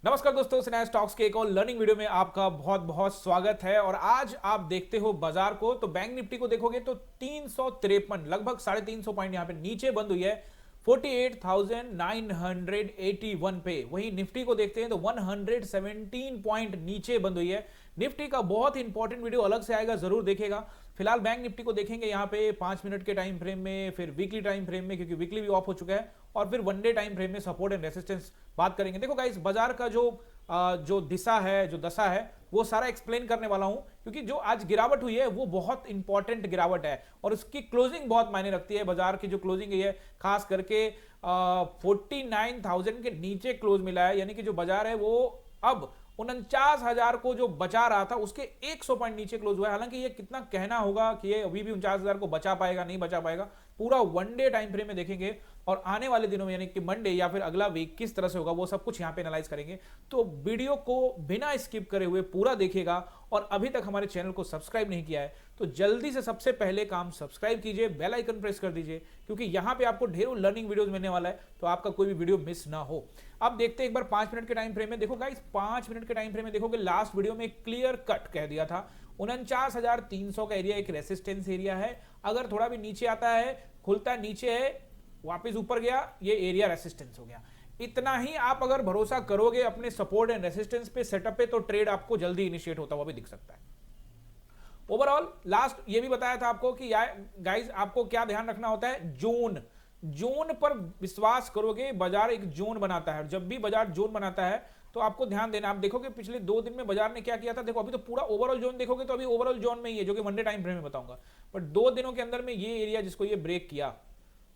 नमस्कार दोस्तों, cinema stocks के एक और लर्निंग वीडियो में आपका बहुत बहुत स्वागत है। और आज आप देखते हो बाजार को, तो बैंक निफ्टी को देखोगे तो 353 लगभग 350 पॉइंट यहां पे नीचे बंद हुई है 48,981 पे। वहीं निफ्टी को देखते हैं तो 117 पॉइंट नीचे बंद हुई है। निफ्टी का बहुत ही इंपॉर्टेंट वीडियो अलग से आएगा, जरूर देखेगा। फिलहाल बैंक निफ्टी को देखेंगे यहाँ पे 5 मिनट के टाइम फ्रेम में, फिर वीकली टाइम फ्रेम में, क्योंकि वीकली भी ऑफ हो चुका है, और फिर वन डे टाइम फ्रेम में सपोर्ट एंड रेसिस्टेंस बात करेंगे। देखो गाइस, बाजार का जो दिशा है, जो दशा है, वो सारा एक्सप्लेन करने वाला हूं, क्योंकि जो आज गिरावट हुई है वो बहुत इंपॉर्टेंट गिरावट है और उसकी क्लोजिंग बहुत मायने रखती है। बाजार की जो क्लोजिंग है, खास करके 49,000 के नीचे क्लोज मिला है, यानी कि जो बाजार है वो अब 49,000 को जो बचा रहा था उसके 100 पॉइंट नीचे क्लोज हुआ है। हालांकि ये कितना कहना होगा कि ये अभी भी 49,000 को बचा पाएगा, नहीं बचा पाएगा, पूरा वन डे टाइम फ्रेम में देखेंगे और आने वाले दिनों में यानी कि मंडे या फिर अगला वीक किस तरह से होगा वो सब कुछ यहां पे एनालाइज करेंगे। तो वीडियो को बिना स्किप करे हुए पूरा देखेगा। और अभी तक हमारे चैनल को सब्सक्राइब नहीं किया है तो जल्दी से सबसे पहले काम सब्सक्राइब कीजिए, बेल आइकन प्रेस कर दीजिए, क्योंकि यहां पे आपको ढेरों लर्निंग वीडियोस मिलने वाला है, तो आपका कोई भी वीडियो मिस ना हो। अब देखते हैं एक बार 5 मिनट के टाइम फ्रेम में। देखो गाइस, 5 मिनट के टाइम फ्रेम में देखोगे, लास्ट वीडियो में क्लियर कट कह दिया था 49,300 का एरिया एक रेसिस्टेंस एरिया है। अगर थोड़ा भी नीचे आता है, खुलता नीचे है, वापस ऊपर गया, ये एरिया रेसिस्टेंस हो गया। इतना ही आप अगर भरोसा करोगे अपने सपोर्ट एंड रेसिस्टेंस पे, सेटअप पे, तो ट्रेड आपको जल्दी इनिशिएट होता हुआ भी दिख सकता है। ओवरऑल लास्ट ये भी बताया था आपको कि गाइस आपको क्या ध्यान रखना होता है, जोन पर विश्वास करोगे। बाजार एक जोन बनाता है, जब भी बाजार जोन बनाता है तो आपको ध्यान देना। आप देखोगे पिछले 2 दिन में बाजार ने क्या किया था। देखो अभी तो पूरा ओवरऑल जोन देखोगे तो अभी ओवरऑल जोन में ही है, जो कि वन डे टाइम फ्रेम में बताऊंगा। बट 2 दिनों के अंदर में ये एरिया जिसको ये ब्रेक किया,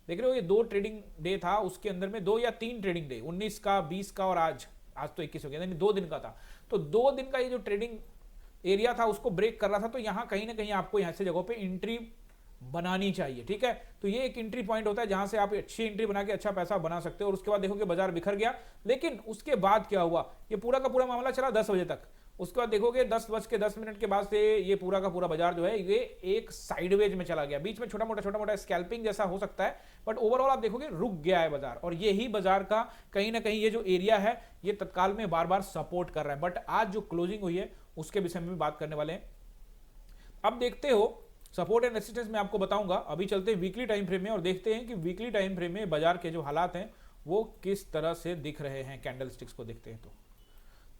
देख रहे हो, ये 2 ट्रेडिंग डे था, उसके अंदर में 2 या 3 ट्रेडिंग डे, 19 का, 20 का और आज तो 21 हो गया, यानी 2 दिन का था। तो 2 दिन का ये जो ट्रेडिंग एरिया था उसको ब्रेक कर रहा था, तो यहां कहीं ना कहीं आपको यहां से जगहों पे एंट्री बनानी चाहिए। ठीक है, तो ये एक एंट्री पॉइंट होता है जहां से आप अच्छी एंट्री बना के अच्छा पैसा बना सकते हो। और उसके बाद देखोगे बाजार बिखर गया, लेकिन उसके बाद क्या हुआ, ये पूरा का पूरा मामला चला 10 बजे तक। उसके बाद देखोगे 10:10 के बाद से ये पूरा का पूरा बाजार जो है ये एक साइडवेज में चला गया। बीच में छोटा मोटा स्कैल्पिंग जैसा हो सकता है, बट ओवरऑल आप देखोगे रुक गया है बाजार। और यही बाजार का कहीं ना कहीं ये जो एरिया है ये तत्काल में बार बार सपोर्ट कर रहा है। बट आज जो क्लोजिंग हुई है उसके विषय में भी बात करने वाले हैं। अब देखते हो सपोर्ट एंड रेसिस्टेंस में आपको बताऊंगा। अभी चलते हैं वीकली टाइम फ्रेम में और देखते हैं कि वीकली टाइम फ्रेम में बाजार के जो हालात हैं वो किस तरह से दिख रहे हैं। कैंडल स्टिक्स को देखते हैं तो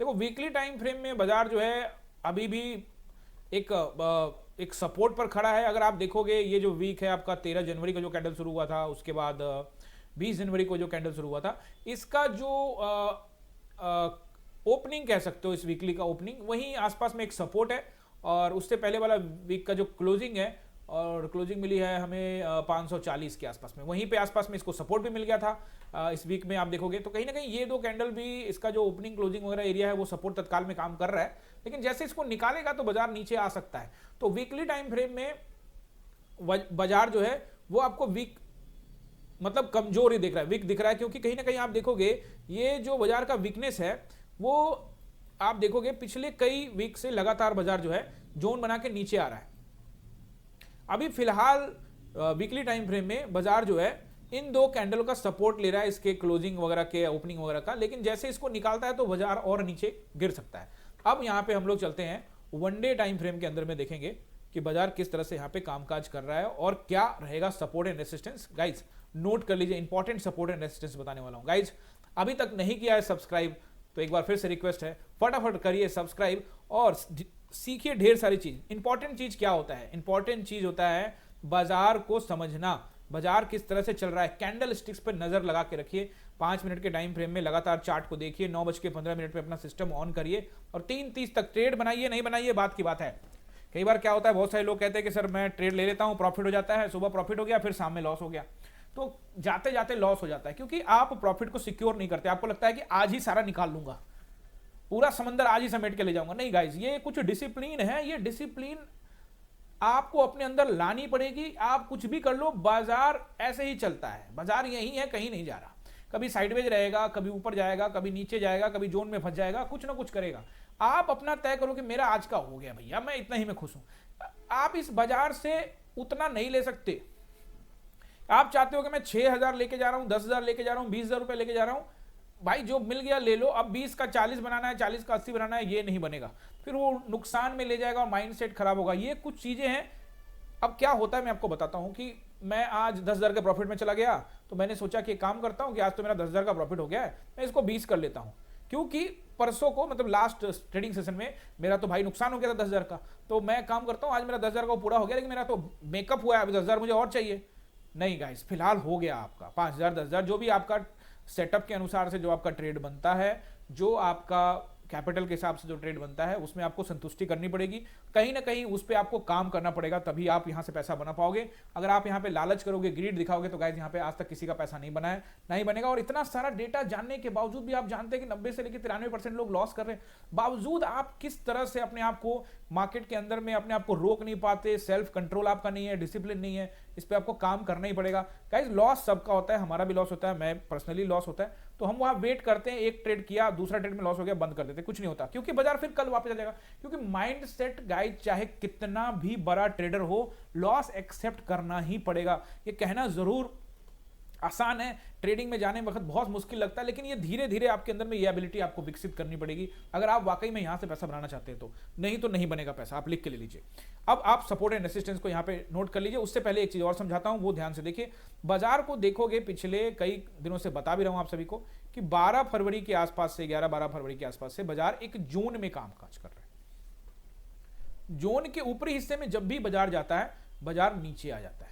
देखो, वीकली टाइम फ्रेम में बाजार जो है अभी भी एक सपोर्ट पर खड़ा है। अगर आप देखोगे ये जो वीक है आपका 13 जनवरी का जो कैंडल शुरू हुआ था, उसके बाद 20 जनवरी को जो कैंडल शुरू हुआ था, इसका जो ओपनिंग कह सकते हो, इस वीकली का ओपनिंग वहीं आसपास में एक सपोर्ट है। और उससे पहले वाला वीक का जो क्लोजिंग है, और क्लोजिंग मिली है हमें 540 के आसपास में, वहीं पे आसपास में इसको सपोर्ट भी मिल गया था। इस वीक में आप देखोगे तो कहीं ना कहीं ये 2 कैंडल भी, इसका जो ओपनिंग क्लोजिंग वगैरह एरिया है वो सपोर्ट तत्काल में काम कर रहा है, लेकिन जैसे इसको निकालेगा तो बाजार नीचे आ सकता है। तो वीकली टाइम फ्रेम में बाजार जो है वो आपको वीक मतलब कमजोर ही दिख रहा है, वीक दिख रहा है, क्योंकि कहीं ना कहीं आप देखोगे ये जो बाजार का वीकनेस है वो आप देखोगे पिछले कई वीक से लगातार बाजार जो है जोन बना के नीचे आ रहा है। अभी फिलहाल वीकली टाइम फ्रेम में बाजार जो है इन 2 कैंडल का सपोर्ट ले रहा है, इसके क्लोजिंग वगैरह के, ओपनिंग वगैरह का, लेकिन जैसे इसको निकालता है तो बाजार और नीचे गिर सकता है। अब यहां पे हम लोग चलते हैं वन डे टाइम फ्रेम के अंदर में, देखेंगे कि बाजार किस तरह से यहां पे कामकाज कर रहा है और क्या रहेगा support and resistance. Guys note कर लीजिए, इंपॉर्टेंट सपोर्ट एंड रेसिस्टेंस बताने वाला हूं। गाइज अभी तक नहीं किया है सब्सक्राइब तो एक बार फिर से रिक्वेस्ट है, फटाफट करिए सब्सक्राइब और सीखिए ढेर सारी चीज। इंपॉर्टेंट चीज क्या होता है, इंपॉर्टेंट चीज होता है बाजार को समझना, बाजार किस तरह से चल रहा है। कैंडल स्टिक्स पर नजर लगा के रखिए, 5 मिनट के टाइम फ्रेम में लगातार चार्ट को देखिए, 9:15 पे अपना सिस्टम ऑन करिए और 3:30 तक ट्रेड बनाइए, नहीं बनाइए बात की बात है। कई बार क्या होता है, बहुत सारे लोग कहते हैं कि सर मैं ट्रेड ले लेता हूं, प्रॉफिट हो जाता है, सुबह प्रॉफिट हो गया, फिर शाम में लॉस हो गया, तो जाते जाते लॉस हो जाता है, क्योंकि आप प्रॉफिट को सिक्योर नहीं करते। आपको लगता है कि आज ही सारा निकाल लूंगा, पूरा समंदर आज ही समेट के ले जाऊंगा। नहीं गाइस, ये कुछ डिसिप्लिन है, ये डिसिप्लिन आपको अपने अंदर लानी पड़ेगी। आप कुछ भी कर लो, बाजार ऐसे ही चलता है, बाजार यही है, कहीं नहीं जा रहा। कभी साइडवेज रहेगा, कभी ऊपर जाएगा, कभी नीचे जाएगा, कभी जोन में फंस जाएगा, कुछ ना कुछ करेगा। आप अपना तय करो कि मेरा आज का हो गया भैया, मैं इतना ही में खुश हूं। आप इस बाजार से उतना नहीं ले सकते। आप चाहते हो कि मैं 6,000 लेके जा रहा हूं, 10,000 लेके जा रहा हूं, 20,000 रुपए लेके जा रहा हूं, भाई जो मिल गया ले लो, अब 20 का 40 बनाना है, 40 का 80 बनाना है, ये नहीं बनेगा, फिर वो नुकसान में ले जाएगा और माइंडसेट खराब होगा। ये कुछ चीजें हैं। अब क्या होता है मैं आपको बताता हूं कि मैं आज 10,000 के प्रॉफिट में चला गया, तो मैंने सोचा कि एक काम करता हूं कि आज तो मेरा 10,000 का प्रॉफिट हो गया है, मैं इसको 20 कर लेता हूं, क्योंकि परसों को मतलब लास्ट ट्रेडिंग सेशन में मेरा तो भाई नुकसान हो गया था 10,000 का, तो मैं काम करता हूं आज मेरा 10,000 का पूरा हो गया, लेकिन मेरा तो मेकअप हुआ है, अभी 10,000 मुझे और चाहिए। नहीं गाइस, फिलहाल हो गया आपका 5,000 10,000, जो भी आपका सेटअप के अनुसार से जो आपका ट्रेड बनता है, जो आपका कैपिटल के हिसाब से जो ट्रेड बनता है, उसमें आपको संतुष्टि करनी पड़ेगी, कहीं ना कहीं उस पर आपको काम करना पड़ेगा, तभी आप यहां से पैसा बना पाओगे। अगर आप यहां पे लालच करोगे, ग्रीड दिखाओगे, तो गाइस यहां पे आज तक किसी का पैसा नहीं बना है, नहीं बनेगा। और इतना सारा डेटा जानने के बावजूद भी आप जानते हैं कि 90 से लेकर 93% लोग लॉस कर रहे हैं, बावजूद आप किस तरह से अपने आप को मार्केट के अंदर में अपने आप को रोक नहीं पाते, सेल्फ कंट्रोल आपका नहीं है, डिसिप्लिन नहीं है, इस पर आपको काम करना ही पड़ेगा। गाइस लॉस सबका होता है, हमारा भी लॉस होता है, मैं पर्सनली लॉस होता है, तो हम वहां वेट करते हैं, एक ट्रेड किया, दूसरा ट्रेड में लॉस हो गया, बंद कर देते, कुछ नहीं होता, क्योंकि बाजार फिर कल वापस आ जाएगा। क्योंकि माइंड सेट गाइस, चाहे कितना भी बड़ा ट्रेडर हो, लॉस एक्सेप्ट करना ही पड़ेगा। ये कहना जरूर आसान है, ट्रेडिंग में जाने में वक्त बहुत मुश्किल लगता है, लेकिन ये धीरे धीरे आपके अंदर में ये एबिलिटी आपको विकसित करनी पड़ेगी, अगर आप वाकई में यहां से पैसा बनाना चाहते हैं तो। नहीं तो नहीं बनेगा पैसा, आप लिख के ले लीजिए। अब आप सपोर्ट एंड रेसिस्टेंस को यहां पे नोट कर लीजिए। उससे पहले एक चीज और समझाता हूं, वो ध्यान से देखिए। बाजार को देखोगे, पिछले कई दिनों से बता भी रहा हूं आप सभी को कि 12 फरवरी के आसपास से 11-12 फरवरी के आसपास से बाजार एक जोन में कामकाज कर रहा है। जोन के ऊपरी हिस्से में जब भी बाजार जाता है, बाजार नीचे आ जाता है।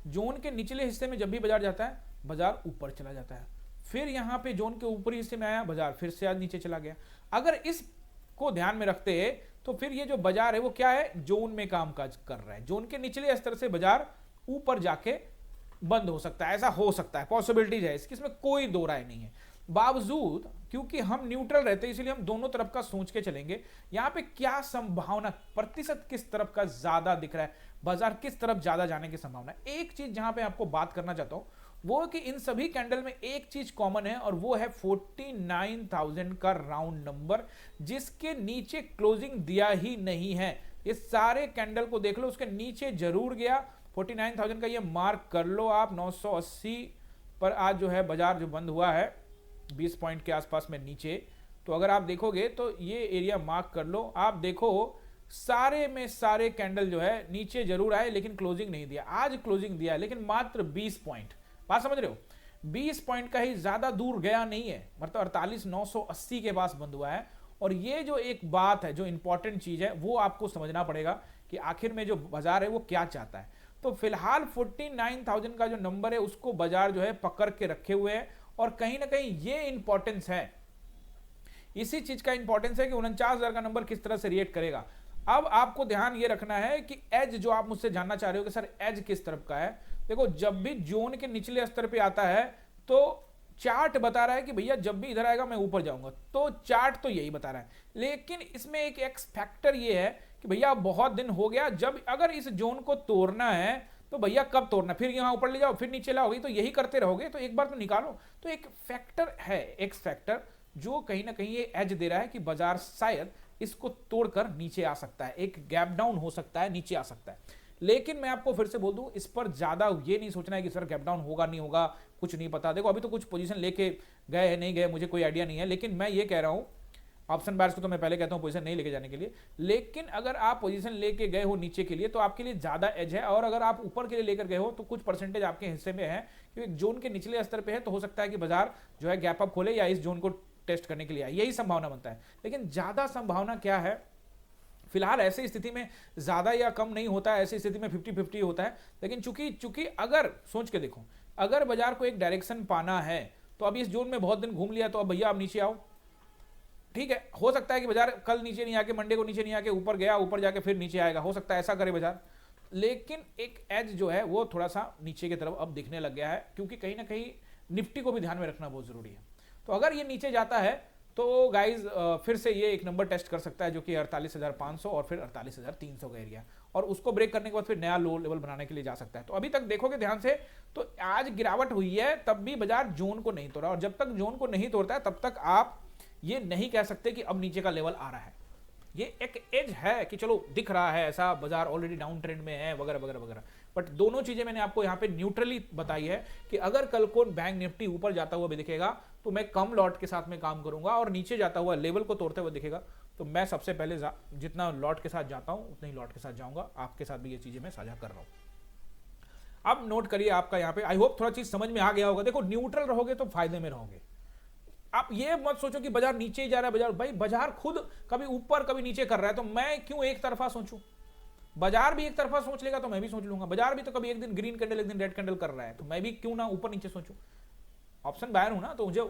जोन के निचले हिस्से में जब भी बाजार जाता है, बाजार ऊपर चला जाता है। फिर यहां पे जोन के ऊपरी हिस्से में आया, बाजार फिर से आज नीचे चला गया। अगर इसको ध्यान में रखते हैं तो फिर ये जो बाजार है वो क्या है, जोन में कामकाज कर रहा है। जोन के निचले स्तर से बाजार ऊपर जाके बंद हो सकता है, ऐसा हो सकता है, पॉसिबिलिटीज है इसकी, इसमें कोई दो राय नहीं है। बावजूद क्योंकि हम न्यूट्रल रहते हैं, इसलिए हम दोनों तरफ का सोच के चलेंगे। यहां पे क्या संभावना, प्रतिशत किस तरफ का ज्यादा दिख रहा है, बाजार किस तरफ ज्यादा जाने की संभावना है। एक चीज जहां पे आपको बात करना चाहता हूं वो कि इन सभी कैंडल में एक चीज कॉमन है, और वो है 49,000 का राउंड नंबर, जिसके नीचे क्लोजिंग दिया ही नहीं है। ये सारे कैंडल को देख लो, उसके नीचे जरूर गया 49,000 का, ये मार्क कर लो आप। 980 पर आज जो है बाजार जो बंद हुआ है 20 पॉइंट के आसपास में नीचे, तो अगर आप देखोगे तो ये एरिया मार्क कर लो। आप देखो सारे में सारे कैंडल जो है नीचे जरूर आए, लेकिन क्लोजिंग नहीं दिया। आज क्लोजिंग दिया है, लेकिन मात्र 20 पॉइंट, बात समझ रहे हो, 20 पॉइंट का ही, ज्यादा दूर गया नहीं है, मतलब 48,980 के पास बंद हुआ है। और ये जो एक बात है, जो इंपॉर्टेंट चीज है, वो आपको समझना पड़ेगा कि आखिर में जो बाजार है वो क्या चाहता है। तो फिलहाल 49,000 का जो नंबर है उसको बाजार जो है पकड़ के रखे हुए है, और कहीं ना कहीं ये इंपॉर्टेंस है, इसी चीज का इंपॉर्टेंस है कि 49,000 का नंबर किस तरह से रिएक्ट करेगा। अब आपको ध्यान ये रखना है कि एज, जो आप मुझसे जानना चाह रहे हो कि सर एज किस तरफ का है, देखो जब भी जोन के निचले स्तर पे आता है तो चार्ट बता रहा है कि भैया जब भी इधर आएगा मैं ऊपर जाऊंगा, तो चार्ट तो यही बता रहा है। लेकिन इसमें एक एक्स फैक्टर ये है कि भैया बहुत दिन हो गया, जब अगर इस जोन को तोड़ना है तो भैया कब तोड़ना, फिर यहां ऊपर ले जाओ फिर नीचे लाओगे, तो यही करते रहोगे, तो एक बार तो निकालो। तो एक फैक्टर है, एक्स फैक्टर, जो कहीं ना कहीं ये एज दे रहा है कि बाजार शायद इसको तोड़कर नीचे आ सकता है, एक गैप डाउन हो सकता है, नीचे आ सकता है। लेकिन मैं आपको फिर से बोल दूं, इस पर ज्यादा ये नहीं सोचना है कि सर गैप डाउन होगा नहीं होगा, कुछ नहीं पता। देखो अभी तो कुछ पोजीशन लेके गए हैं, नहीं गए, मुझे कोई आइडिया नहीं है, लेकिन मैं ये कह रहा हूं, ऑप्शन बायर्स को तो मैं पहले कहता हूं पोजीशन नहीं लेके जाने के लिए, लेकिन अगर आप पोजीशन लेके गए हो नीचे के लिए तो आपके लिए ज्यादा एज है, और अगर आप ऊपर के लिए लेकर गए हो तो कुछ परसेंटेज आपके हिस्से में है, क्योंकि जोन के निचले स्तर पे है, तो हो सकता है कि बाजार जो है गैप अप खोले या इस जोन को टेस्ट करने के लिए आए, यही संभावना बनता है। लेकिन ज्यादा संभावना क्या है, फिलहाल ऐसी स्थिति में ज्यादा या कम नहीं होता है, ऐसी स्थिति में 50-50 होता है। लेकिन चूंकि अगर सोच के देखो, अगर बाजार को एक डायरेक्शन पाना है तो अब इस जोन में बहुत दिन घूम लिया, तो अब भैया आप नीचे आओ, ठीक है। हो सकता है कि बाजार कल नीचे नहीं आके, मंडे को नीचे नहीं आके ऊपर गया, ऊपर जाके फिर नीचे आएगा, हो सकता है ऐसा करे बाजार। लेकिन एक एज जो है वो थोड़ा सा नीचे की तरफ अब दिखने लग गया है, क्योंकि कहीं ना कहीं निफ्टी को भी ध्यान में रखना बहुत जरूरी है। तो अगर ये नीचे जाता है तो गाइज फिर से ये एक नंबर टेस्ट कर सकता है, जो कि 48,500 और फिर 48,300 का एरिया, और उसको ब्रेक करने के बाद फिर नया लो लेवल बनाने के लिए जा सकता है। तो अभी तक देखोगे ध्यान से तो आज गिरावट हुई है, तब भी बाजार जोन को नहीं तोड़ा, और जब तक जोन को नहीं तोड़ता है तब तक आप ये नहीं कह सकते कि अब नीचे का लेवल आ रहा है। ये एक एज है कि चलो दिख रहा है ऐसा, बाजार ऑलरेडी डाउन ट्रेंड में है, वगैरह वगैरह वगैरह। बट दोनों चीजें मैंने आपको यहाँ पे न्यूट्रली बताई है कि अगर कल को बैंक निफ्टी ऊपर जाता हुआ भी दिखेगा तो मैं कम लॉट के साथ में काम करूंगा, और नीचे जाता हुआ लेवल को तोड़ते हुए दिखेगा तो मैं सबसे पहले जितना लॉट के साथ जाता हूं उतने ही लॉट के साथ जाऊंगा। आपके साथ भी ये चीजें मैं साझा कर रहा हूं। अब नोट करिए आपका यहाँ पे, आई होप थोड़ा चीज समझ में आ गया होगा। देखो न्यूट्रल रहोगे तो फायदे में रहोगे। आप ये मत सोचो कि बाजार नीचे ही जा रहा है, बाजार भाई बाजार खुद कभी ऊपर कभी नीचे कर रहा है, तो मैं क्यों एक तरफा सोचूं। बाजार भी एक तरफा सोच लेगा तो मैं भी सोच लूंगा। बाजार भी तो कभी एक दिन ग्रीन कैंडल एक दिन रेड कैंडल कर रहा है, तो मैं भी क्यों ना ऊपर नीचे सोचूं। ऑप्शन बायर हूं ना, तो मुझे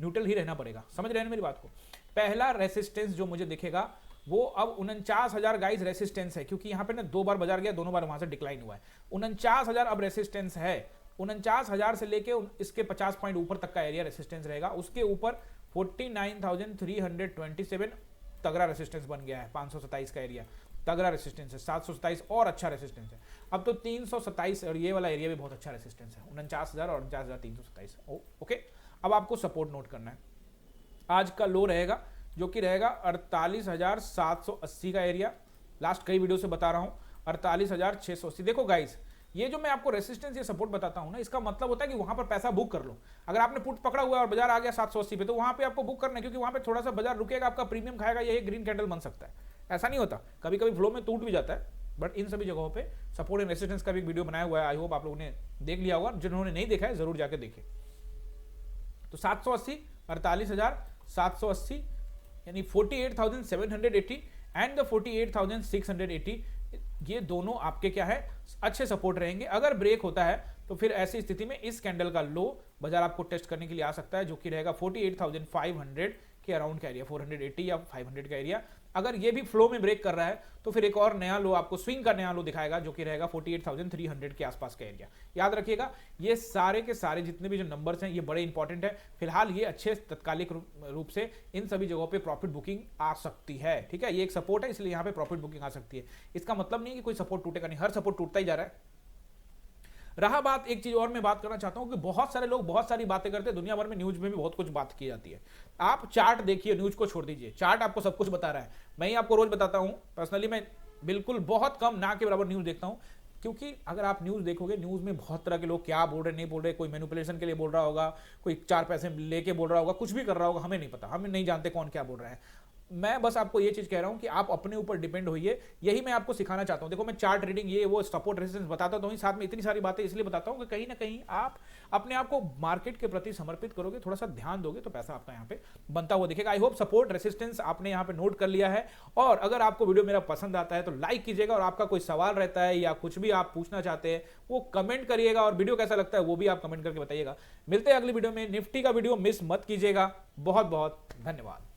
न्यूट्रल ही रहना पड़ेगा। समझ रहे हैं मेरी बात को। पहला रेसिस्टेंस जो मुझे दिखेगा वो अब 49,000 गाइस रेसिस्टेंस है, क्योंकि यहां पे ना 2 बार बाजार गया, दोनों बार वहां से डिक्लाइन हुआ है। 49,000 अब रेसिस्टेंस है। 49,000 से लेके इसके 50 पॉइंट ऊपर तक का एरिया रेसिस्टेंस रहेगा। उसके ऊपर 49,327 तगड़ा रेसिस्टेंस बन गया है। 527 का एरिया तगड़ा रेसिस्टेंस है। 727 और अच्छा रेसिस्टेंस है। अब तो 327 और ये वाला एरिया भी बहुत अच्छा रेसिस्टेंस है। 49,000 और 49,327। ओके, अब आपको सपोर्ट नोट करना है। आज का लो रहेगा जो कि रहेगा 48,780 का एरिया। लास्ट कई वीडियो से बता रहा हूं 48,680। देखो गाइस, ये जो मैं आपको रेसिस्टेंस ये सपोर्ट बताता हूं ना, इसका मतलब होता है कि वहां पर पैसा बुक कर लो। अगर आपने पुट पकड़ा हुआ है और बाजार आ गया 780 पे, तो वहां पे आपको बुक करना है, क्योंकि वहां पे थोड़ा सा बाजार रुकेगा, आपका प्रीमियम खाएगा, यही ग्रीन कैंडल बन सकता है। ऐसा नहीं होता, कभी कभी फ्लो में टूट भी जाता है, बट इन सभी जगहों पे सपोर्ट एंड रेसिस्टेंस का भी वीडियो बनाया हुआ है। आई होप आप लोगों ने देख लिया होगा। जिन्होंने नहीं देखा है जरूर जाके देखें। तो 780, 48,780 यानी 48,780 एंड द 48,680, ये दोनों आपके क्या है, अच्छे सपोर्ट रहेंगे। अगर ब्रेक होता है तो फिर ऐसी स्थिति में इस कैंडल का लो बाजार आपको टेस्ट करने के लिए आ सकता है, जो कि रहेगा 48,500 के अराउंड का एरिया, 480 या 500 का एरिया। अगर ये भी फ्लो में ब्रेक कर रहा है तो फिर एक और नया लो आपको, स्विंग का नया लो दिखाएगा, जो कि रहेगा 48,300 के आसपास का एरिया। याद रखिएगा, ये सारे के सारे जितने भी जो नंबर्स हैं ये बड़े इंपॉर्टेंट है। फिलहाल ये अच्छे तत्कालिक रूप से इन सभी जगहों पे प्रॉफिट बुकिंग आ सकती है। ठीक है, ये एक सपोर्ट है, इसलिए यहाँ पे प्रॉफिट बुकिंग आ सकती है। इसका मतलब नहीं कि कोई सपोर्ट टूटेगा नहीं, हर सपोर्ट टूटता ही जा रहा है। रहा बात, एक चीज और मैं बात करना चाहता हूं कि बहुत सारे लोग बहुत सारी बातें करते हैं, दुनिया भर में न्यूज में भी बहुत कुछ बात की जाती है। आप चार्ट देखिए, न्यूज को छोड़ दीजिए, चार्ट आपको सब कुछ बता रहा है। मैं ही आपको रोज बताता हूं, पर्सनली मैं बिल्कुल बहुत कम, ना के बराबर न्यूज देखता हूं, क्योंकि अगर आप न्यूज देखोगे, न्यूज में बहुत तरह के लोग क्या बोल रहे नहीं बोल रहे, कोई मैनिपुलेशन के लिए बोल रहा होगा, कोई 4 पैसे लेके बोल रहा होगा, कुछ भी कर रहा होगा, हमें नहीं पता, हम नहीं जानते कौन क्या बोल रहा है। मैं बस आपको ये चीज कह रहा हूं कि आप अपने ऊपर डिपेंड होइए, यही मैं आपको सिखाना चाहता हूं। देखो, मैं चार्ट रीडिंग ये वो सपोर्ट रेजिस्टेंस बताता तो ही, साथ में इतनी सारी बातें इसलिए बताता हूं कि कहीं ना कहीं आप अपने आप को मार्केट के प्रति समर्पित करोगे, थोड़ा सा ध्यान दोगे तो पैसा आपका यहाँ पे बनता हुआ दिखेगा। आई होप सपोर्ट रेसिस्टेंस आपने यहाँ पे नोट कर लिया है। और अगर आपको वीडियो मेरा पसंद आता है तो लाइक कीजिएगा, और आपका कोई सवाल रहता है या कुछ भी आप पूछना चाहते हैं वो कमेंट करिएगा, और वीडियो कैसा लगता है वो भी आप कमेंट करके बताइएगा। मिलते हैं अगली वीडियो में। निफ्टी का वीडियो मिस मत कीजिएगा। बहुत बहुत धन्यवाद।